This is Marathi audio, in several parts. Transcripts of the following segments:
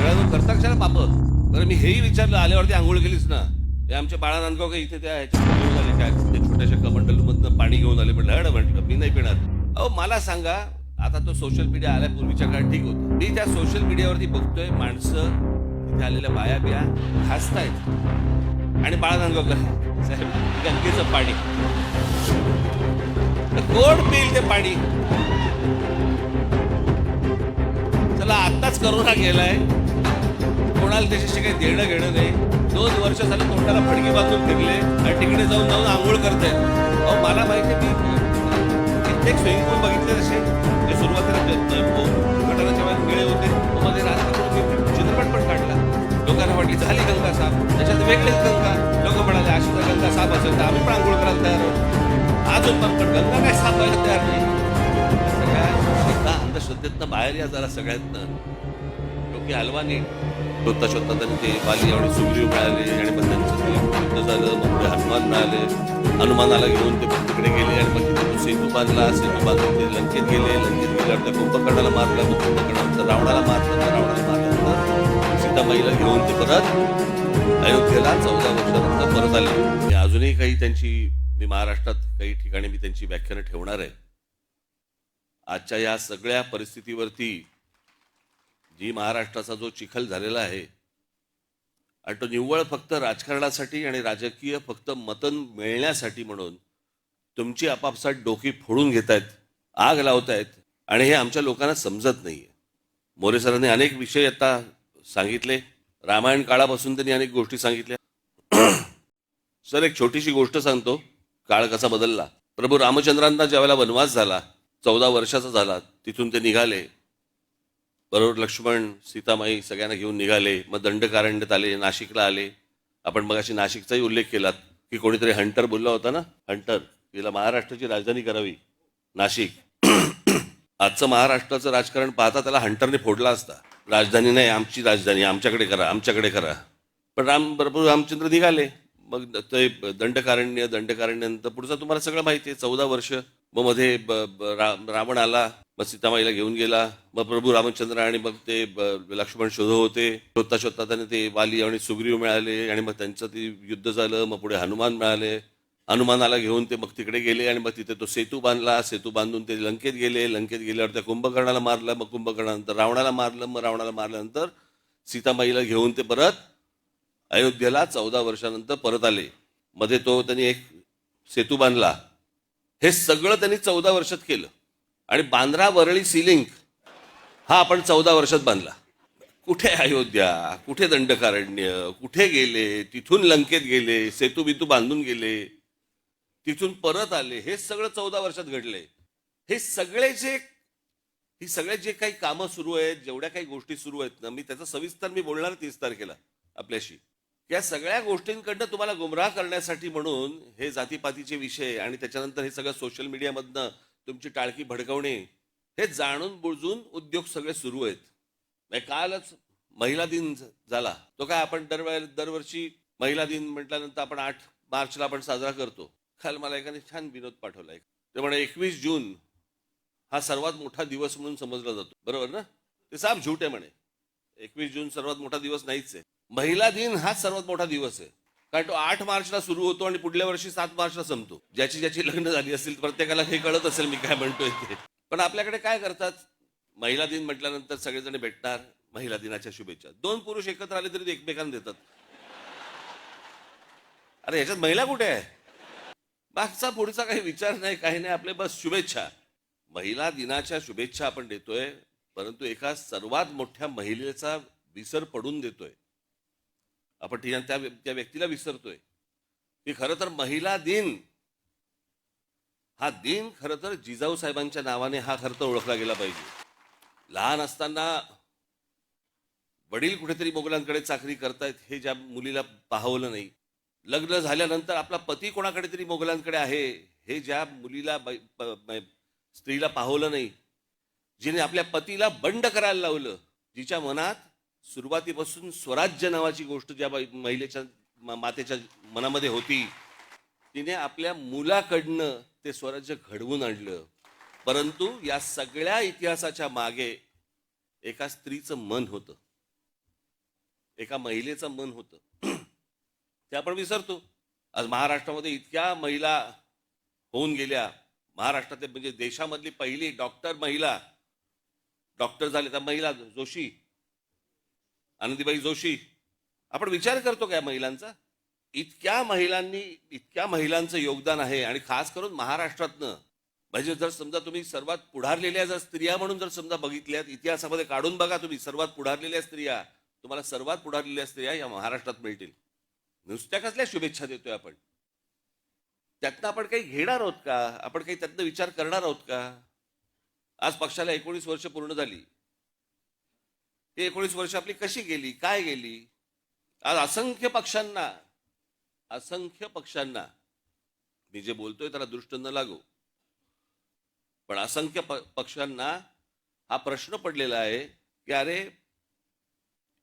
सगळ्यांना करता कशाला पाप? बरं मी हेही विचारलं, आल्यावरती आंघोळ केलीस ना? हे आमच्या बाळा नांदगाव का इथे त्या ह्याच्या घेऊन आले काय ते छोट्याशा कमंडलमधनं पाणी घेऊन आले. म्हटलं म्हटलं मी नाही पिणार. अहो मला सांगा, आता तो सोशल मीडिया आल्या पूर्वीच्या काळात ठीक होतं. मी त्या सोशल मीडियावरती बघतोय माणसं तिथे आलेल्या बाया बिया हसतायत आणि बाळा नांदगावकर साहेब गंगेचं पाणी कोण पिईल ते पाणी? चला आत्ताच करोना गेलाय, कोणाला त्याच्याशी काही देणं घेणं नाही. 2 वर्ष झाले तोंडाला फडकी बांधून फिरले आणि तिकडे जाऊन जाऊन आंघोळ करतायत. अहो मला माहिती आहे, मी कित्येक स्विमिंग पूल बघितले तसे जे सुरुवातीला गटाराच्या वेळेस वेळे होते. मध्ये रात्री चित्रपट पण काढला. लोकांना वाटली झाली गंगा साफ, त्याच्यात वेगळीच गंगा. लोक म्हणाले अशी जर गंगा साफ असेल तर आम्ही पण आंघोळ करायला तयार आहोत. अजून पण गंगा काय साफ व्हायला तयार नाही. सगळ्या श्रद्धा अंधश्रद्धेतनं बाहेर या जरा सगळ्यातनं. डोकी हलवा नीट. शोधता शोधता त्यांनी ते वाली आणि सुग्रीव मिळाले आणि मग त्यांचं ते युद्ध झालं. मग पुढे हनुमान मिळाले. हनुमानाला घेऊन ते तिकडे गेले आणि मग तिथे तो सेतू बांधला. सेतू बांधून ते लंकेत गेले. लंकेत गेल्यावर त्या कुंभकर्णाला मारलं. मग कुंभकर्णानंतर रावणाला मारलं. रावणाला मारल्यानंतर सीतामाईला घेऊन ते परत अयोध्येला 14 वर्षानंतर परत आले. अजूनही काही त्यांची मी महाराष्ट्रात काही ठिकाणी मी त्यांची व्याख्यानं ठेवणार आहे. आजच्या या सगळ्या परिस्थितीवरती जी महाराष्ट्राचा जो चिखल झालेला आहे आणि तो निव्वळ फक्त राजकारणासाठी आणि राजकीय फक्त मतं मिळण्यासाठी म्हणून तुमची आपापसात डोकी फोडून घेतायत, आग लावतायत आणि हे आमच्या लोकांना समजत नाहीये. मोरे सरांनी अनेक विषय आता सांगितले. रामायण काळापासून त्यांनी अनेक गोष्टी सांगितल्या. सर एक छोटीशी गोष्ट सांगतो, काळ कसा बदलला. प्रभू रामचंद्रांना ज्यावेळेला वनवास झाला, 14 वर्षाचा झाला, तिथून ते निघाले. बरोबर लक्ष्मण सीतामाई सगळ्यांना घेऊन निघाले. मग दंडकारण्यत आले, नाशिकला आले. आपण मगाशी नाशिकचाही उल्लेख केलात की कोणीतरी हंटर बोलला होता ना, हंटर तिला महाराष्ट्राची राजधानी करावी नाशिक. आजचं महाराष्ट्राचं राजकारण पाहता त्याला हंटरने फोडला असता. राजधानी नाही, आमची राजधानी, आमच्याकडे करा, आमच्याकडे करा. पण प्रभू रामचंद्र निघाले. मग ते दंडकारण्यानंतर पुढचं तुम्हाला सगळं माहिती आहे. 14 वर्ष. मग मध्ये रावण आला, मग सीतामाईला घेऊन गेला. मग प्रभू रामचंद्र आणि मग ते लक्ष्मण शोधत होते. शोधता शोधता त्यांनी ते वाली आणि सुग्रीव मिळाले आणि मग त्यांचं ते युद्ध झालं. मग पुढे हनुमान मिळाले. हनुमानाला घेऊन ते मग तिकडे गेले आणि मग तिथे तो सेतू बांधला. सेतू बांधून ते लंकेत गेले. लंकेत गेल्यावर त्या कुंभकर्णाला मारलं. मग कुंभकर्णानंतर रावणाला मारलं. मग रावणाला मारल्यानंतर सीतामाईला घेऊन ते परत अयोध्येला 14 वर्षानंतर परत आले. मध्ये तो त्यांनी एक सेतू बांधला. हे सगळं त्यांनी 14 वर्षात केलं. आणि बांद्रा वरळी सीलिंक हा आपण 14 वर्षात बांधला. कुठे अयोध्या, कुठे दंडकारण्य, कुठे गेले? तिथून लंकेत गेले, सेतू बितू बांधून गेले, तिथून परत आले. हे सगळं 14 वर्षात घडले. हे सगळे जे काही कामं सुरू आहेत, जेवढ्या काही गोष्टी सुरू आहेत ना, मी त्याचा सविस्तर मी बोलणार 30 तारखेला आपल्याशी. या सगळ्या गोष्टींकडनं तुम्हाला गुमराह करण्यासाठी म्हणून हे जातीपातीचे विषय आणि त्याच्यानंतर हे सगळं सोशल मीडियामधनं तुमची टाळकी भडकवणे, हे जाणून बुजून उद्योग सगळे सुरू आहेत. कालच महिला दिन झाला. तो काय आपण दरवर्षी महिला दिन म्हटल्यानंतर आपण 8 मार्चला आपण साजरा करतो. काल मला एकाने छान विनोद पाठवलाय. ते म्हणे 21 जून हा सर्वात मोठा दिवस म्हणून समजला जातो. बरोबर ना? ते साफ झूट आहे म्हणे. 21 जून सर्वात मोठा दिवस नाहीच आहे. महिला दिन हा सर्वात मोठा दिवस आहे. कारण तो 8 मार्चला सुरू होतो आणि पुढल्या वर्षी 7 मार्चला संपतो. ज्याची लग्न झाली असेल प्रत्येकाला हे कळत असेल मी काय म्हणतोय ते. पण आपल्याकडे काय करतात, महिला दिन म्हटल्यानंतर सगळेजण भेटणार, महिला दिनाच्या शुभेच्छा. 2 पुरुष एकत्र आले तरी एकमेकांना देतात. अरे ह्याच्यात महिला कुठे आहे? मागचा पुढचा काही विचार नाही, काही नाही, आपले बस शुभेच्छा. महिला दिनाच्या शुभेच्छा आपण देतोय, परंतु एका सर्वात मोठ्या महिलेचा विसर पडून देतोय आपण. त्या व्यक्तीला विसरतोय की खरं तर महिला दिन हा दिन खरं तर जिजाऊ साहेबांच्या नावाने हा खरं तर ओळखला गेला पाहिजे. लहान असताना वडील कुठेतरी मोगलांकडे चाकरी करतायत हे ज्या मुलीला पाहवलं नाही, लग्न झाल्यानंतर आपला पती कोणाकडे तरी मोगलांकडे आहे हे ज्या मुलीला स्त्रीला पाहवलं नाही, जिने आपल्या पतीला बंड करायला लावलं, जिच्या मनात सुरुवातीपासून स्वराज्य नावाची गोष्ट ज्या महिलेच्या मातेच्या मनामध्ये होती, तिने आपल्या मुलाकडनं ते स्वराज्य घडवून आणलं. परंतु या सगळ्या इतिहासाच्या मागे एका स्त्रीचं मन होतं. एका महिलेचं मन होतं ते आपण विसरतो. आज महाराष्ट्रामध्ये इतक्या महिला होऊन गेल्या. महाराष्ट्रात म्हणजे देशामधली पहिली डॉक्टर महिला डॉक्टर झाले त्या महिला जोशी, आनंदीबाई जोशी. आपण विचार करतो काय महिलांचा? इतक्या महिलांचं योगदान आहे आणि खास करून महाराष्ट्रातनं. म्हणजे जर समजा तुम्ही सर्वात पुढारलेल्या जर स्त्रिया म्हणून जर समजा बघितल्यात इतिहासामध्ये काढून बघा तुम्ही, सर्वात पुढारलेल्या स्त्रिया, तुम्हाला सर्वात पुढारलेल्या स्त्रिया या महाराष्ट्रात मिळतील. नुसत्या कसल्या शुभेच्छा देतोय आपण? त्यातनं आपण काही घेणार आहोत का? आपण काही त्यातनं विचार करणार आहोत का? आज पक्षाला 19 वर्ष पूर्ण झाली. ते 19 वर्ष आपली कशी गेली, काय गेली? आज असंख्य पक्षांना मी जे बोलतोय त्याला दृष्ट न लागू, पण असंख्य पक्षांना हा प्रश्न पडलेला आहे की अरे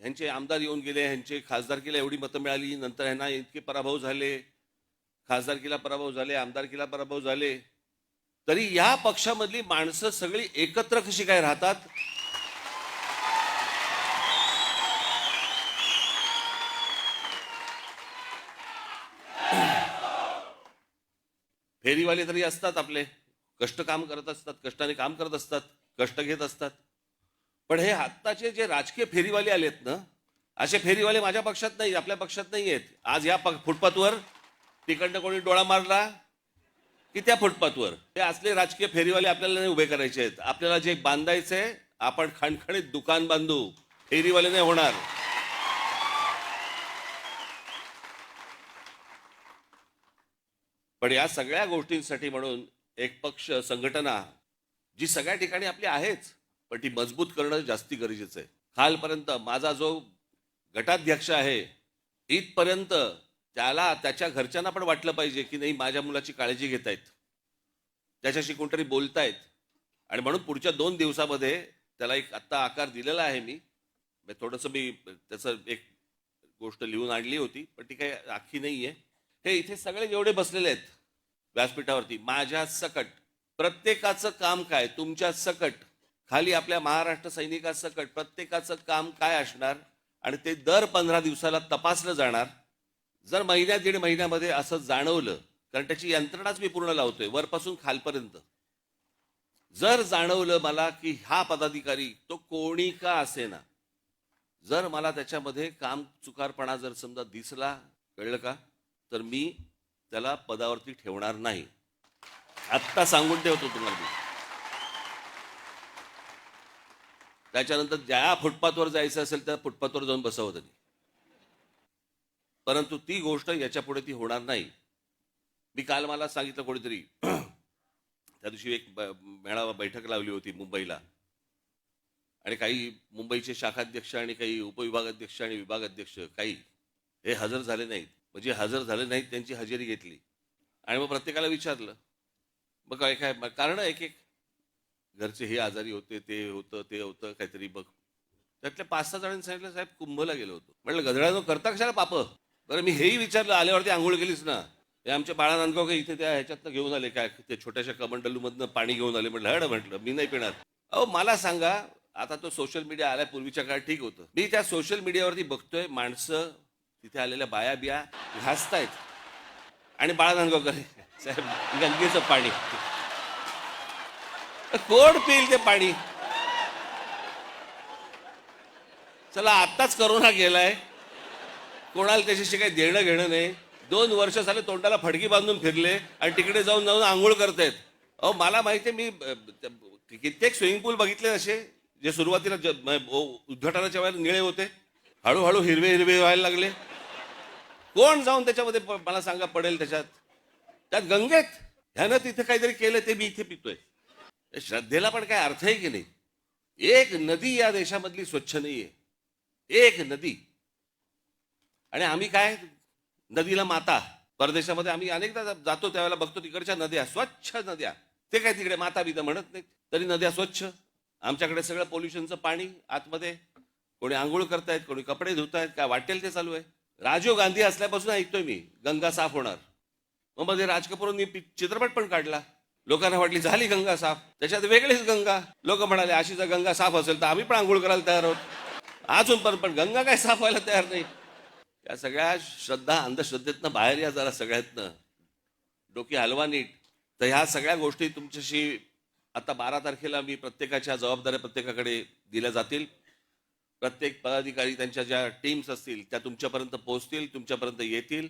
ह्यांचे आमदार येऊन गेले, ह्यांचे खासदारकीला एवढी मतं मिळाली, नंतर ह्यांना इतके पराभव झाले, खासदारकीला पराभव झाले, आमदारकीला पराभव झाले, तरी या पक्षामधली माणसं सगळी एकत्र कशी काय राहतात? फेरीवाले तरी असतात आपले, कष्ट काम करत असतात, कष्टाने काम करत असतात, कष्ट घेत असतात. पण हे आत्ताचे जे राजकीय फेरीवाले आलेत ना, असे फेरीवाले माझ्या पक्षात नाही, आपल्या पक्षात नाही आहेत. आज या फुटपाथवर तिकडनं कोणी डोळा मारला की त्या फुटपाथवर हे असले राजकीय फेरीवाले आपल्याला नाही उभे करायचे आहेत. आपल्याला जे बांधायचंय आपण खणखणीत दुकान बांधू, फेरीवाले नाही होणार. पण या सगळ्या गोष्टींसाठी म्हणून एक पक्ष संघटना जी सगळ्या ठिकाणी आपली आहेच, पण ती मजबूत करणं जास्ती गरजेचं आहे. खालपर्यंत माझा जो गटाध्यक्ष आहे इथपर्यंत त्याला त्याच्या घरच्यांना पण वाटलं पाहिजे की नाही माझ्या मुलाची काळजी घेत आहेत, त्याच्याशी कोणतरी बोलतायत. आणि म्हणून पुढच्या 2 दिवसामध्ये त्याला एक आत्ता आकार दिलेला आहे. मी थोडंसं त्याचं एक गोष्ट लिहून आणली होती, पण ती काही अख्खी नाही आहे. हे इथे सगळे जेवढे बसलेले आहेत व्यासपीठावरती माझ्या सकट, प्रत्येकाचं काम काय, तुमच्या सकट, खाली आपल्या महाराष्ट्र सैनिकासकट प्रत्येकाचं काम काय असणार आणि ते दर 15 दिवसाला तपासलं जाणार. जर महिन्यात 1.5 महिन्यामध्ये असं जाणवलं, कारण त्याची यंत्रणाच मी पूर्ण लावतोय वरपासून खालपर्यंत, जर जाणवलं मला की हा पदाधिकारी तो कोणी का असेना, जर मला त्याच्यामध्ये काम चुकारपणा जर समजा दिसला, कळलं का, तर मी त्याला पदावरती ठेवणार नाही. आत्ता सांगून ठेवतो तुम्हाला मी. त्याच्यानंतर ज्या फुटपाथवर जायचं असेल त्या फुटपाथवर जाऊन बसावं त्यांनी, परंतु ती गोष्ट याच्या पुढे ती होणार नाही. मी काल मला सांगितलं कोणीतरी, त्या दिवशी एक मेळावा बैठक लावली होती मुंबईला, आणि काही मुंबईचे शाखाध्यक्ष आणि काही उपविभागाध्यक्ष आणि विभागाध्यक्ष काही हे हजर झाले नाहीत. म्हणजे हजर झाले नाहीत, त्यांची हजेरी घेतली आणि मग प्रत्येकाला विचारलं, मग काय काय कारण, एक घरचे हे आजारी होते, ते होतं काहीतरी. बघ त्यातल्या 5-6 जणांनी सांगितलं साहेब कुंभला गेलो होतो. म्हटलं गधड्यानं करता कशाला पाप? बरं मी हेही विचारलं, आल्यावरती आंघोळ केलीच ना? हे आमच्या बाळा नांदगाव काय इथे त्या ह्याच्यातनं घेऊन आले काय, ते छोट्याशा कमंडलूमधनं पाणी घेऊन आले. म्हटलं म्हटलं मी नाही पिणार. अहो मला सांगा, आता तो सोशल मीडिया आल्या, पूर्वीच्या काळात ठीक होतं. मी त्या सोशल मीडियावरती बघतोय माणसं तिथे आलेल्या बाया बिया घासतायत आणि बाळा नांदगावकर साहेब गंगेचं पाणी कोण पिईल ते पाणी? चला आत्ताच करोना गेलाय, कोणाला त्याच्याशी काही देणं घेणं नाही. 2 वर्ष झाले तोंडाला फडकी बांधून फिरले आणि तिकडे जाऊन आंघोळ करतायत. अहो मला माहिती आहे, मी कित्येक स्विमिंग पूल बघितले असे जे सुरुवातीला उद्घाटनाच्या वेळेला निळे होते, हळूहळू हिरवे हिरवे व्हायला लागले. कोण जाऊन त्याच्यामध्ये मला सांगा पडेल त्यात गंगेत? ह्यानं तिथे काहीतरी केलं ते मी इथे पितोय. श्रद्धेला पण काय अर्थ आहे की नाही? एक नदी या देशामधली स्वच्छ नाहीये, एक नदी. आणि आम्ही काय नदीला माता, परदेशामध्ये आम्ही अनेकदा जातो त्यावेळेला बघतो तिकडच्या नद्या स्वच्छ नद्या, ते काय तिकडे माता बिता म्हणत नाहीत, तरी नद्या स्वच्छ. आमच्याकडे सगळं पोल्युशनचं पाणी आतमध्ये, कोणी आंघोळ करतायत, कोणी कपडे धुतायत, काय वाटेल ते चालू आहे. राजीव गांधी असल्यापासून ऐकतोय मी गंगा साफ होणार. मग मध्ये राज कपूरनी चित्रपट पण काढला, लोकांना वाटली झाली गंगा साफ, त्याच्यात वेगळीच गंगा. लोक म्हणाले अशी जर गंगा साफ असेल तर आम्ही पण आंघोळ करायला तयार आहोत. अजून पण गंगा काय साफ व्हायला तयार नाही. या सगळ्या श्रद्धा अंधश्रद्धेतनं बाहेर या जरा सगळ्यातनं, डोकी हलवा नीट. तर ह्या सगळ्या गोष्टी तुमच्याशी आता 12 तारखेला मी प्रत्येकाच्या जबाबदाऱ्या प्रत्येकाकडे दिल्या जातील. प्रत्येक पदाधिकारी त्यांच्या ज्या टीम्स असतील त्या तुमच्यापर्यंत पोहोचतील, तुमच्यापर्यंत येतील.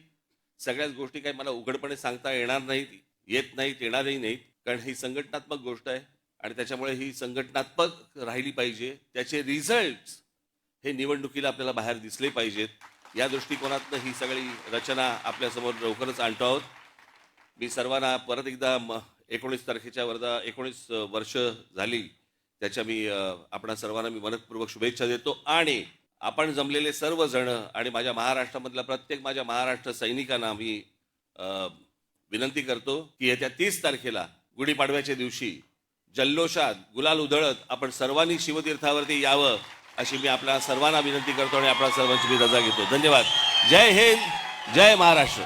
सगळ्याच गोष्टी काही मला उघडपणे सांगता येणार नाहीत, येत नाहीत, येणारही नाहीत, कारण ही संघटनात्मक गोष्ट आहे आणि त्याच्यामुळे ही संघटनात्मक राहिली पाहिजे. त्याचे रिझल्ट हे निवडणुकीला आपल्याला बाहेर दिसले पाहिजेत. या दृष्टिकोनातनं ही सगळी रचना आपल्यासमोर लवकरच आणतो आहोत. मी सर्वांना परत एकदा 19 तारखेच्या 19 वर्ष झाली त्याच्या मी आपणा सर्वांना मी मनपूर्वक शुभेच्छा देतो. आणि आपण जमलेले सर्वजण आणि माझ्या महाराष्ट्रामधल्या प्रत्येक माझ्या महाराष्ट्र सैनिकांना मी विनंती करतो की येत्या 30 तारखेला गुढीपाडव्याच्या दिवशी जल्लोषात गुलाल उधळत आपण सर्वांनी शिवतीर्थावरती यावं अशी मी आपल्या सर्वांना विनंती करतो आणि आपल्या सर्वांची मी रजा घेतो. धन्यवाद. जय हिंद, जय महाराष्ट्र.